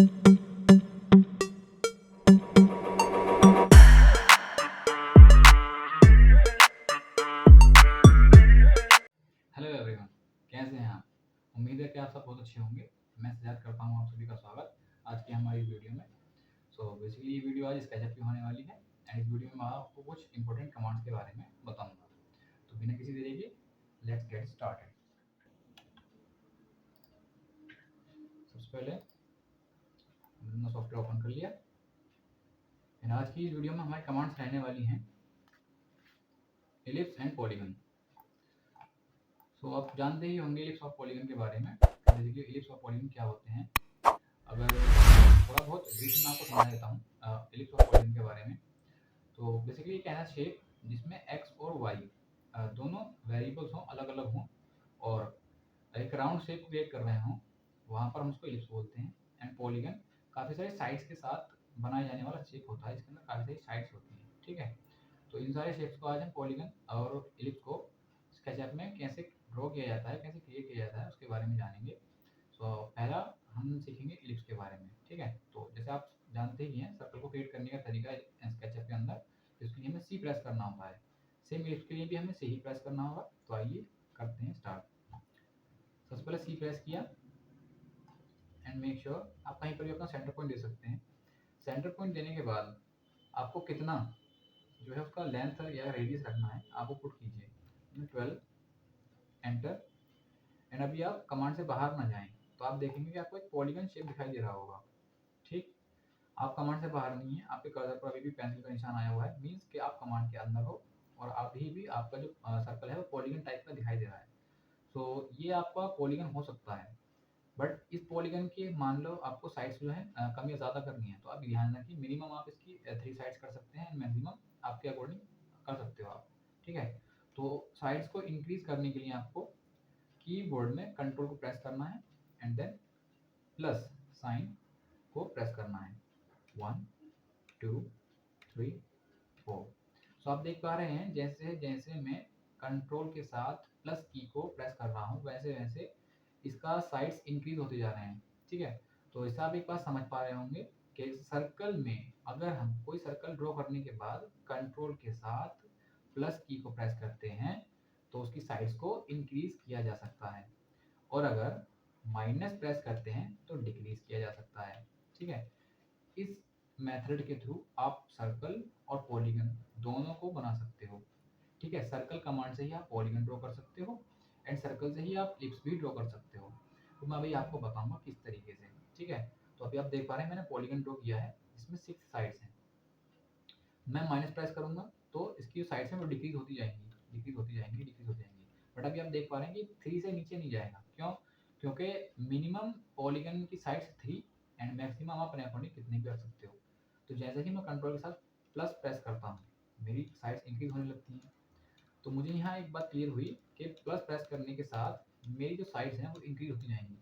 Hello everyone, कैसे हैं आप? उम्मीद है कि आप सब बहुत अच्छे होंगे। मैं सजाद करता हूँ आप सभी का स्वागत आज की हमारी इस वीडियो में। बेसिकली ये वीडियो आज स्केचअप की होने वाली है एंड इस वीडियो में मैं आपको कुछ इंपॉर्टेंट कमांड्स के बारे में बताऊंगा। तो बिना किसी देरी के लेट्स गेट स्टार्टेड। सबसे पहले हमने सॉफ्टवेयर ओपन कर लिया एंड आज की इस वीडियो में हमारी कमांड्स रहने वाली हैं एलिप्स एंड पॉलीगन। आप जानते ही होंगे एलिप्स और पॉलीगन के बारे में। बेसिकली एलिप्स और पॉलीगन क्या होते हैं, अगर थोड़ा बहुत ब्रीफ में आपको समझा देता हूँ एलिप्स और पॉलीगन के बारे में। तो बेसिकली एक ऐसा शेप जिसमें एक्स और वाई दोनों वेरिएबल्स हों, अलग अलग हों और एक राउंड शेप क्रिएट कर रहे हों, वहाँ पर हम उसको एलिप्स बोलते हैं। एंड पॉलीगन काफ़ी सारे साइड्स के साथ बनाए जाने वाला शेप होता है, इसके अंदर काफ़ी सारी साइड्स होती हैं। ठीक है, तो इन सारे शेप्स को आज हम पॉलीगन और एलिप्स को स्केचअप में कैसे ड्रॉ किया जाता है, कैसे क्रिएट किया जाता है, उसके बारे में जानेंगे। पहला हम सीखेंगे एलिप्स के बारे में। ठीक है, तो जैसे आप जानते ही हैं सर्कल को क्रिएट करने का तरीका स्केचअप के अंदर, इसके लिए हमें सी प्रेस करना होता है। सेम एलिप्स के लिए भी हमें सी ही प्रेस करना होगा। तो आइए करते हैं स्टार्ट। सबसे पहले सी प्रेस किया एंड मेक श्योर आप कहीं पर भी अपना सेंटर पॉइंट दे सकते हैं। सेंटर पॉइंट देने के बाद आपको कितना जो है उसका लेंथ या रेडियस रखना है आप वो पुट कीजिए 12 एंटर। एंड अभी आप कमांड से बाहर ना जाएं, तो आप देखेंगे कि आपको एक पॉलीगन शेप दिखाई दे रहा होगा। ठीक, आप कमांड से बाहर नहीं है, आपके कर्सर पर अभी भी पेंसिल का निशान आया हुआ है, मींस कि आप कमांड के अंदर हो और अभी भी आपका जो सर्कल है वो पॉलीगन टाइप का दिखाई दे रहा है। ये आपका पॉलीगन हो सकता है, बट इस पॉलीगन के मान लो आपको साइड्स जो है कम या ज़्यादा करनी है, तो आप ध्यान रखिए मिनिमम आप इसकी 3 साइड्स कर सकते हैं एंड मैक्सिमम आपके अकॉर्डिंग कर सकते हो आप। ठीक है, तो साइड्स को इंक्रीज करने के लिए आपको कीबोर्ड में कंट्रोल को प्रेस करना है एंड देन प्लस साइन को प्रेस करना है। 1 2 3 4। आप देख पा रहे हैं जैसे जैसे मैं कंट्रोल के साथ प्लस की को प्रेस कर रहा हूँ वैसे वैसे इसका साइड्स इंक्रीज होते जा रहे हैं। ठीक है, तो इससे आप एक बात समझ पा रहे होंगे कि सर्कल में अगर हम कोई सर्कल ड्रॉ करने के बाद कंट्रोल के साथ प्लस की को प्रेस करते हैं तो उसकी साइड्स को इंक्रीज किया जा सकता है, और अगर माइनस प्रेस करते हैं तो डिक्रीज किया जा सकता है। ठीक है, इस मेथड के थ्रू आप सर्कल और पॉलीगन दोनों को बना सकते हो। ठीक है, सर्कल कमांड से ही आप पॉलीगन ड्रॉ कर सकते हो एंड सर्कल से ही आप एलिप्स भी ड्रॉ कर सकते हो। तो मैं अभी आपको बताऊंगा किस तरीके से। ठीक है, तो अभी आप देख पा रहे हैं मैंने पॉलीगन ड्रॉ किया है, इसमें 6 साइड्स हैं। मैं माइनस प्रेस करूंगा तो इसकी साइड्स हैं वो डिक्रीज होती जाएंगी, डिक्रीज होती जाएंगी, डिक्रीज होती जाएंगी। बट अभी आप देख पा रहे हैं कि 3 से नीचे नहीं जाएगा। क्यों? क्योंकि मिनिमम पॉलीगन की साइड्स 3 एंड मैक्सिमम आप अपने अकॉर्डिंग कितने भी रख सकते हो। तो जैसे ही मैं कंट्रोल के साथ प्लस प्रेस करता हूँ मेरी साइड्स इंक्रीज होने लगती हैं। तो मुझे यहाँ एक बात क्लियर हुई कि प्लस प्रेस करने के साथ मेरी जो साइड्स हैं वो इंक्रीज होती जाएंगी।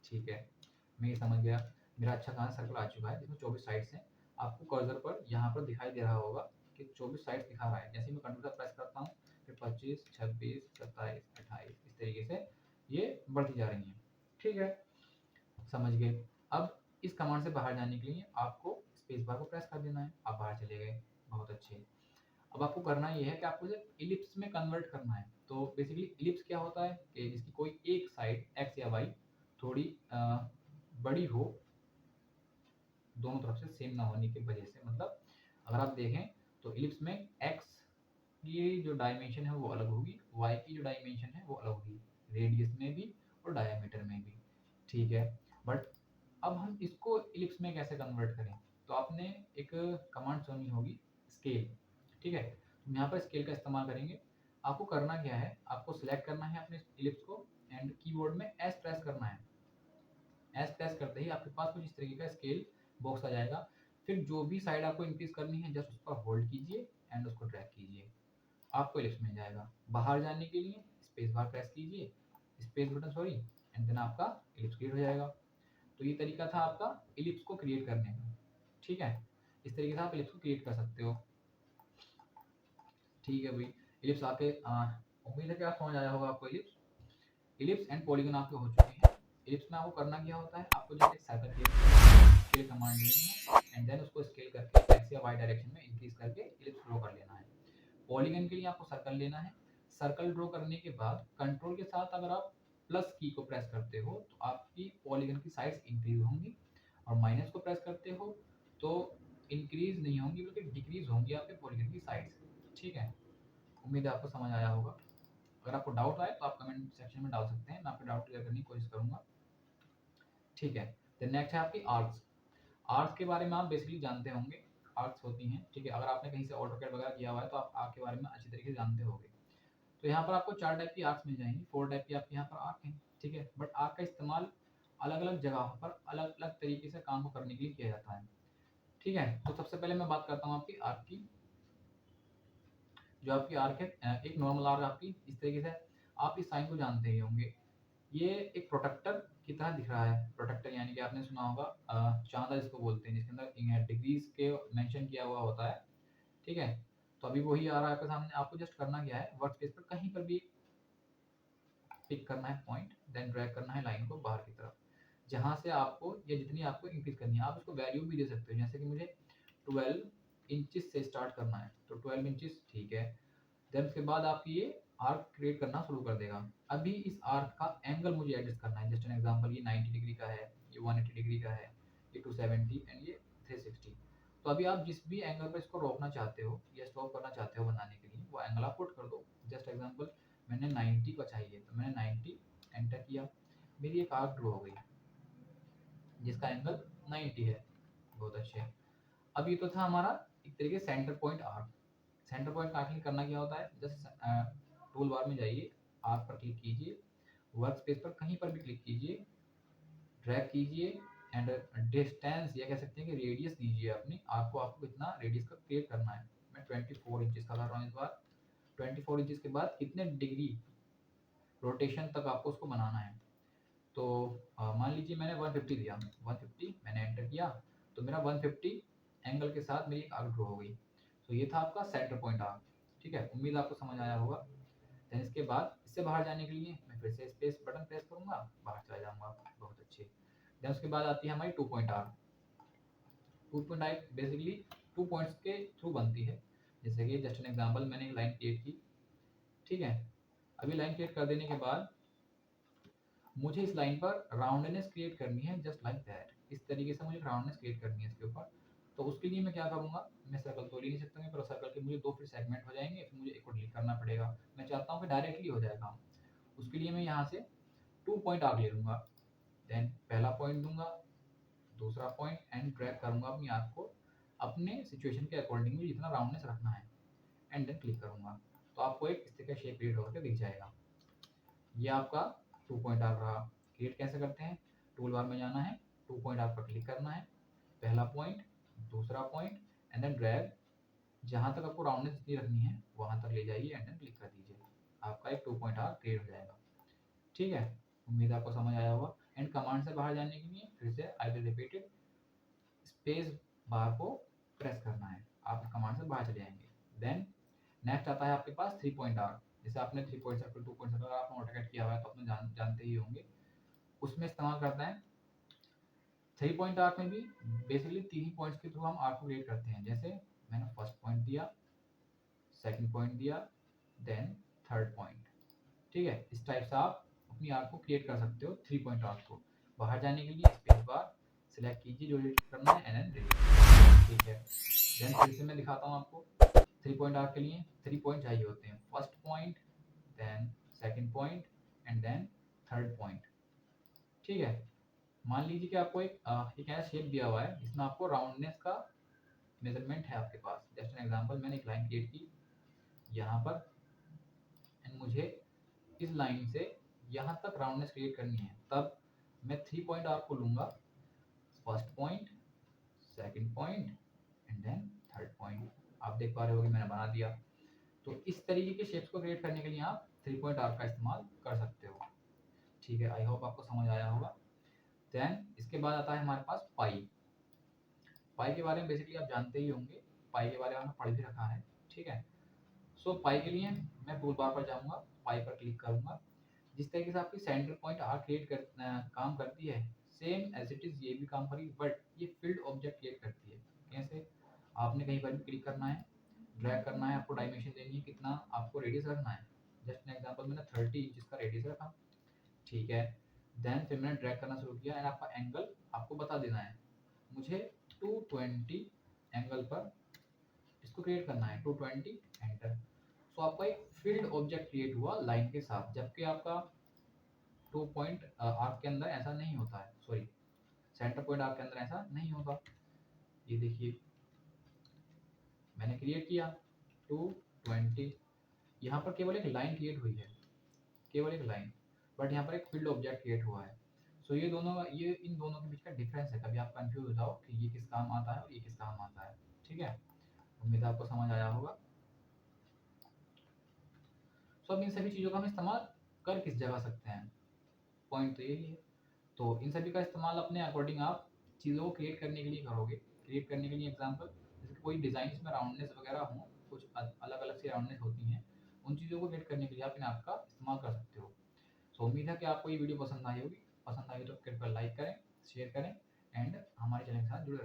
ठीक है, मैं ये समझ गया। मेरा अच्छा खासा सर्कल आ चुका है जिसमें 24 साइड्स हैं। आपको कर्सर पर यहाँ पर दिखाई दे रहा होगा कि 24 साइड्स दिखा रहा है। जैसे ही मैं कंट्रोल प्रेस करता हूँ फिर 25 26 27 28 इस तरीके से ये बढ़ती जा रही हैं। ठीक है, समझ गए। अब इस कमांड से बाहर जाने के लिए आपको स्पेस बार को प्रेस कर देना है। आप बाहर चले गए, बहुत अच्छे। अब आपको करना ये है कि आपको इसे इलिप्स में कन्वर्ट करना है। तो बेसिकली इलिप्स क्या होता है कि जिसकी कोई एक साइड एक्स या वाई थोड़ी बड़ी हो, दोनों तरफ से सेम ना होने की वजह से। मतलब अगर आप देखें तो इलिप्स में एक्स की जो डायमेंशन है वो अलग होगी, वाई की जो डायमेंशन है वो अलग होगी, रेडियस में भी और डायमीटर में भी। ठीक है, बट अब हम इसको इलिप्स में कैसे कन्वर्ट करें? तो आपने एक कमांड सुनी होगी स्केल। ठीक है, तो यहाँ पर स्केल का इस्तेमाल करेंगे। आपको करना क्या है, आपको सिलेक्ट करना है अपने इलिप्स को एंड कीबोर्ड में एस प्रेस करना है। एस प्रेस करते ही आपके पास कुछ इस तरीके का स्केल बॉक्स आ जाएगा। फिर जो भी साइड आपको इंक्रीज करनी है जस्ट उस पर होल्ड कीजिए एंड उसको ड्रैग कीजिए, आपको इलिप्स मिल जाएगा। बाहर जाने के लिए स्पेस बार प्रेस कीजिए, space button sorry, and then आपका इलिप्स क्रिएट हो जाएगा। तो ये तरीका था आपका इलिप्स को क्रिएट करने का। ठीक है, इस तरीके से आप इलिप्स को क्रिएट कर सकते हो। ठीक है भाई, इलिप्स आपके उम्मीद है कि आप समझ आया होगा आपको इलिप्स। इलिप्स एंड पॉलीगन आपके हो चुके हैं। इलिप्स में आपको करना क्या होता है, आपको जैसे एक सर्कल क्रिएट करना है। स्केल कमांड लेनी है एंड देन उसको स्केल करके एक्स या वाई डायरेक्शन में इंक्रीज करके इलिप्स ड्रॉ कर लेना है। पॉलीगन के लिए आपको सर्कल लेना है। सर्कल ड्रॉ करने के बाद कंट्रोल के साथ अगर आप प्लस की को प्रेस करते हो तो आपकी पॉलीगन की साइड्स इंक्रीज होंगी, और माइनस को प्रेस करते हो तो इंक्रीज नहीं होंगी बल्कि डिक्रीज होंगी आपके पॉलीगन की साइड्स। ठीक है, उम्मीद है आपको समझ आया होगा। अगर आपको डाउट आए तो आप कमेंट सेक्शन में डाल सकते हैं, मैं आपके डाउट क्लियर करने की कोशिश करूंगा। ठीक है, तो नेक्स्ट है आपकी आर्क्स। आर्क्स के बारे में आप बेसिकली जानते होंगे, आर्क्स होती हैं। ठीक है, अगर आपने कहीं से ऑटोकैड वगैरह किया हुआ है तो आप आर्क के बारे में अच्छी तरीके से जानते होंगे। तो यहाँ पर आपको 4 टाइप की आर्क्स मिल जाएंगी, 4 टाइप की आपके यहाँ पर आर्क हैं। ठीक है, बट आर्क का इस्तेमाल अलग अलग जगह पर अलग अलग तरीके से काम को करने के लिए किया जाता है। ठीक है, तो सबसे पहले मैं बात करता हूँ आपकी आर्क की। जो आपकी आर्क है, एक नॉर्मल आर्क आपकी इस तरीके से, आप इस साइन को जानते ही होंगे। ये एक प्रोटेक्टर की तरह दिख रहा है। प्रोटेक्टर यानी कि आपने सुना होगा चांदा जिसको बोलते हैं, जिसके अंदर डिग्रीज के मेंशन किया हुआ होता है। ठीक है, तो अभी वही आ रहा है आपके सामने। आपको जस्ट करना क्या है, वर्क स्पेस पर कहीं पर भी पिक करना है पॉइंट, देन ड्रैग करना है लाइन को बाहर की तरफ, जहां से आपको ये जितनी आपको इंक्रीज करनी है। आप इसको वैल्यू भी दे सकते हो, जैसे कि मुझे 12 इंचेस से स्टार्ट करना है तो 12 इंचेस। ठीक है, देन उसके बाद आपकी ये आर्क क्रिएट करना शुरू कर देगा। अभी इस आर्क का एंगल मुझे एडजस्ट करना है। जस्ट एन एग्जांपल, ये 90 डिग्री का है, ये 180 डिग्री का है, ये 270 एंड ये 360। तो अभी आप जिस भी एंगल पर इसको रोकना चाहते हो या स्टॉप करना चाहते हो बनाने के लिए, वो एंगल आप पुट कर दो। जस्ट एग्जांपल, मैंने 90 का चाहिए तो मैंने 90 एंटर किया, मेरी एक आर्क ड्रॉ हो गई जिसका एंगल 90 है। बहुत अच्छे। अब ये तो था हमारा एक तरीके centre point arc. Centre point का आखिर करना क्या होता है, जस्ट टूल बार में जाइए, आर्क पर क्लिक कीजिए, वर्क स्पेस पर कहीं पर भी क्लिक कीजिए, ड्रैग कीजिए एंड डिस्टेंस या कह सकते हैं कि रेडियस दीजिए अपनी आर्क को। आपको कितना रेडियस का क्रिएट करना है, मैं 24 इंचेस का कर रहा हूँ इस बार। 24 इंचेस के बाद कितने डिग्री रोटेशन तक आपको उसको बनाना है। तो मान लीजिए मैंने 150 दिया, 150 मैंने एंटर किया, तो मेरा 150 एंगल के साथ मेरी एक आर्क ड्रॉ हो गई। तो ये था आपका सेंटर पॉइंट आर्क। ठीक है, उम्मीद आपको समझ आया होगा। देन इसके बाद इससे बाहर जाने के लिए मैं फिर से स्पेस बटन प्रेस करूंगा, बाहर चला जाऊंगा। बहुत अच्छे। देन उसके बाद आती है हमारी 2 point arc. 2 point arc basically 2 points के थ्रू बनती है। जैसे कि जस्ट एन एग्जांपल, मैंने एक लाइन क्रिएट की। ठीक है, अभी लाइन क्रिएट कर देने के बाद मुझे इस लाइन पर राउंडनेस क्रिएट करनी है, जस्ट लाइक दैट। इस तरीके से मुझे राउंडनेस क्रिएट करनी है इसके ऊपर। तो उसके लिए मैं क्या करूंगा, मैं सर्कल तो ले नहीं सकता, पर सर्कल के मुझे 2 फिर सेगमेंट हो जाएंगे, फिर मुझे एक को डिलीट करना पड़ेगा। मैं चाहता हूँ कि डायरेक्टली हो जाए काम। उसके लिए मैं यहाँ से 2 पॉइंट आर्क ले लूंगा, देन पहला पॉइंट दूंगा, दूसरा पॉइंट एंड ड्रैग करूंगा अपनी आर्क को अपने सिचुएशन के अकॉर्डिंग मुझे जितना राउंडनेस रखना है, एंड देन क्लिक करूंगा। तो आपको एक इस तरह का शेप क्रिएट होकर दिख जाएगा। ये आपका 2 पॉइंट आर्क रहा। क्रिएट कैसे करते हैं, टूल बार में जाना है, 2 पॉइंट आर्क पर क्लिक करना है, पहला पॉइंट, दूसरा पॉइंट एंड देन ड्रैग, जहां तक आपको राउंडनेस जितनी रखनी है वहां तक ले जाइए एंड देन क्लिक कर दीजिए। आपका एक 2 पॉइंट आर्क क्रिएट हो जाएगा। ठीक है, उम्मीद है आपको समझ आया होगा। एंड कमांड से बाहर जाने के लिए फिर से I will repeat it, space bar को प्रेस करना है, आप कमांड से बाहर चले जाएंगे। देन नेक्स्ट आता है आपके पास 3 पॉइंट आर्क। जैसे आपने 3 पॉइंट सर्कल, 2 पॉइंट सर्कल आपने ऑटोकैड किया हुआ है तो आपने जानते ही होंगे, उसमें इस्तेमाल करता है। 3 पॉइंट आर्क में भी बेसिकली 3 ही पॉइंट्स के थ्रू हम आर्क को क्रिएट करते हैं। जैसे मैंने फर्स्ट पॉइंट दिया, सेकंड पॉइंट दिया, देन थर्ड पॉइंट। ठीक है, इस टाइप से आप अपनी आर्क को क्रिएट कर सकते हो। 3 पॉइंट आर्क को बाहर जाने के लिए स्पेस बार सिलेक्ट कीजिए जो डिलीट करना है एंड देन डिलीट। ठीक है, देन फिर से मैं दिखाता हूँ आपको। 3 पॉइंट आर्क के लिए 3 पॉइंट चाहिए होते हैं, first point, then second point and then third point. ठीक है, मान लीजिए कि आपको एक ऐसा शेप दिया हुआ है जिसमें आपको राउंडनेस का मेजरमेंट है आपके पास। जस्ट एन एग्जांपल, मैंने एक लाइन क्रिएट की यहाँ पर एंड मुझे इस लाइन से यहाँ तक राउंडनेस क्रिएट करनी है। तब मैं 3 पॉइंट आर्क को लूंगा, first point, second point and then third point. आप देख पा रहे हो कि मैंने बना दिया। तो इस तरीके के शेप्स को क्रिएट करने के लिए आप 3 पॉइंट आर्क का इस्तेमाल कर सकते हो। ठीक है, आई होप आपको समझ आया होगा। देन इसके बाद आता है हमारे पास पाई। पाई के बारे में बेसिकली आप जानते ही होंगे, पाई के बारे में हमने पढ़ भी रखा है। ठीक है, सो पाई के लिए मैं टूल बार पर जाऊंगा, पाई पर क्लिक करूंगा। जिस तरीके से आपकी सेंटर पॉइंट आर्क क्रिएट काम करती है, सेम एज इट इज ये भी काम करेगी, बट ये फील्ड ऑब्जेक्ट क्रिएट करती है। कैसे? आपने कहीं पर भी क्लिक करना है, ड्रैग करना है, आपको डायमेंशन देनी है, कितना आपको रेडियस रखना है। जस्ट एन एग्जांपल मैंने 30 इंचेस का रेडियस रखा, ठीक है। देन फिर मैंने ड्रैग करना शुरू किया एंड आपका एंगल आपको बता देना है, मुझे 220 एंगल पर इसको क्रिएट करना है, 220 एंटर। सो आपका एक फील्ड ऑब्जेक्ट क्रिएट हुआ लाइन के साथ, जबकि आपका 2 पॉइंट आर्क के अंदर ऐसा नहीं होता है, सॉरी सेंटर पॉइंट आर्क के अंदर ऐसा नहीं होता। ये देखिए मैंने क्रिएट किया 220, यहाँ पर केवल एक लाइन क्रिएट हुई है, केवल एक लाइन, बट यहाँ पर एक फील्ड ऑब्जेक्ट क्रिएट हुआ है। सो ये दोनों, ये इन दोनों के बीच का डिफरेंस है, कभी आप कंफ्यूज हो जाओ कि ये किस काम आता है और ये किस काम आता है, ठीक है। उम्मीद है आपको समझ आया होगा। सो अब इन सभी चीज़ों का हम इस्तेमाल कर किस जगह सकते हैं, पॉइंट तो यही है। तो इन सभी का इस्तेमाल अपने अकॉर्डिंग आप चीज़ों को क्रिएट करने के लिए करोगे। क्रिएट करने के लिए एग्जांपल, जैसे कोई डिज़ाइन में राउंडनेस वगैरह हो, कुछ अलग अलग सी राउंडनेस होती हैं, उन चीज़ों को क्रिएट करने के लिए आप इन ऐप का इस्तेमाल कर सकते हो। सो उम्मीद है कि आपको ये वीडियो पसंद आई होगी। पसंद आई तो कृपया लाइक करें, शेयर करें एंड हमारे चैनल के साथ जुड़े रहें।